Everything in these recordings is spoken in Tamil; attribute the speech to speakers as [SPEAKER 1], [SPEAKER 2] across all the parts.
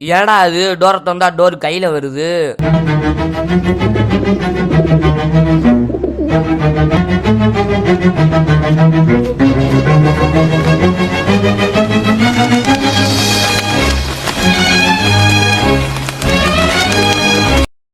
[SPEAKER 1] ஏடா அது டோரை திறந்தா டோர் கையில் வருது.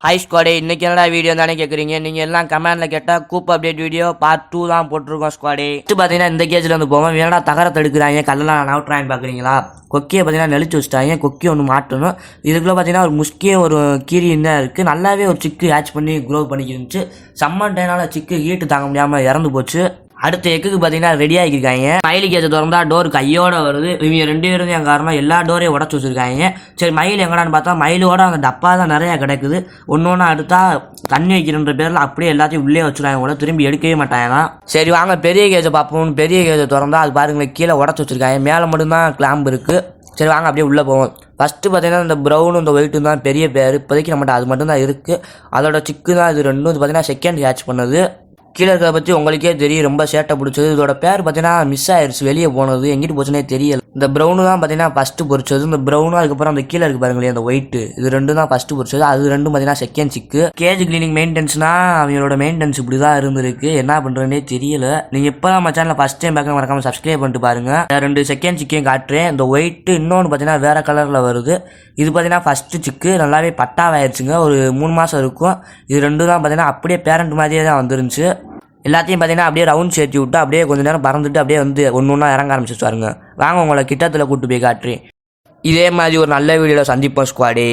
[SPEAKER 1] ஹாய் ஸ்குவாடே, இன்னைக்கு என்னடா வீடியோ தானே கேட்குறீங்க. நீங்கள் எல்லாம் கமெண்ட்டில் கேட்டால் கூப் அப்டேட் வீடியோ பார்ட் 2 தான் போட்டிருக்கோம் ஸ்குவாடே. பார்த்தீங்கன்னா இந்த கேஜில் வந்து போவோம். வேணா தகரத்தை எடுக்கிறாங்க, கல்லெல்லாம் நவுட்றான்னு பார்க்குறீங்களா. கொக்கியை பார்த்தீங்கன்னா நெளிச்சு வச்சுட்டாங்க. கொக்கி ஒன்று மாட்டணும். இதுக்குள்ளே பார்த்தீங்கன்னா ஒரு முஸ்கியே ஒரு கீரி தான் இருக்குது. நல்லாவே ஒரு சிக்கு ஹேட்ச் பண்ணி க்ரோ பண்ணிக்கிருந்துச்சு. சம்மர் டைனால சிக்கு ஹீட்டு தாங்க முடியாமல் இறந்து போச்சு. அடுத்த எக்குக்கு பார்த்தீங்கன்னா ரெடி ஆகிருக்காங்க. மயில் கேஜை திறந்தா டோர் கையோட வருது. இவங்க 2 பேரும் என் காரணம் எல்லா டோரையும் உடச்சி வச்சுருக்காங்க. சரி, மயில் எங்கடான்னு பார்த்தா மயிலோட அந்த டப்பா தான் நிறையா கிடக்குது. ஒன்று ஒன்று அடுத்தா தண்ணி வைக்கிறன்ற பேரில் அப்படியே எல்லாத்தையும் உள்ளே வச்சுருக்காங்க கூட, திரும்பி எடுக்கவே மாட்டாங்க. சரி வாங்க பெரிய கேஜை பார்ப்போம். பெரிய கேஜை திறந்தா அது பாருங்களேன் கீழே உடச்சி வச்சுருக்காங்க. மேலே மட்டும்தான் கிளாம்பு இருக்குது. சரி வாங்க அப்படியே உள்ளே போவோம். ஃபஸ்ட்டு பார்த்தீங்கன்னா இந்த ப்ரௌனும் இந்த ஒயிட்டும் தான் பெரிய பேர். இப்போதைக்கு நம்மகிட்ட அது மட்டும் தான் இருக்குது. அதோட சிக்கு தான் இது ரெண்டும். இது பார்த்தீங்கன்னா செகண்ட் ஹேட்ச் பண்ணது. கீழே இருக்கிறத பற்றி உங்களுக்கே தெரியும், ரொம்ப சேட்டை பிடிச்சது. இதோட பேர் பார்த்தீங்கன்னா மிஸ் ஆயிடுச்சு, வெளியே போனது, எங்கிட்டு போச்சுன்னே தெரியல. இந்த ப்ரௌனு தான் பார்த்தீங்கன்னா ஃபஸ்ட்டு பொறிச்சது. இந்த ப்ரௌனும் அதுக்கப்புறம் அந்த கீழே இருக்கு பாருங்களேன் அந்த ஒயிட்டு, இது ரெண்டும் தான் ஃபஸ்ட்டு பொறிச்சது. அது ரெண்டும் பார்த்தீங்கன்னா செகண்ட் சிக்கு. கேஜ் கிளீனிங் மெயின்டெனன்ஸ்னா அவங்களோட மெயின்டெனன்ஸ் இப்படி தான் இருந்திருக்கு. என்ன பண்ணுறதுனே தெரியல. நீங்கள் இப்போ தான் நம்ம சேனலில் ஃபஸ்ட் டைம் பார்க்க மறக்காமல் சப்ஸ்கிரைப் பண்ணிட்டு பாருங்கள். 2 செகண்ட் சிக்கையும் காட்டுறேன். இந்த ஒயிட்டு இன்னொன்று பார்த்தீங்கன்னா வேறு கலரில் வருது. இது பார்த்தீங்கன்னா ஃபஸ்ட்டு சிக்கு நல்லாவே பட்டாவாயிருச்சுங்க. ஒரு 3 மாதம் இருக்கும். இது ரெண்டும் தான் பார்த்தீங்கன்னா அப்படியே பேரண்ட் மாதிரியே தான் வந்துருந்துச்சு. எல்லாத்தையும் பார்த்தீங்கன்னா அப்படியே ரவுண்ட் சேர்த்து விட்டு அப்படியே கொஞ்சம் நேரம் பறந்துட்டு அப்படியே வந்து ஒன்று ஒன்றா இறங்க ஆரம்பிச்சு வாருங்க. வாங்க உங்களை கிட்டத்தில் கூப்பிட்டு போய் காட்டுறேன். இதே மாதிரி ஒரு நல்ல வீடியோவில் சந்திப்போம் ஸ்குவாடே.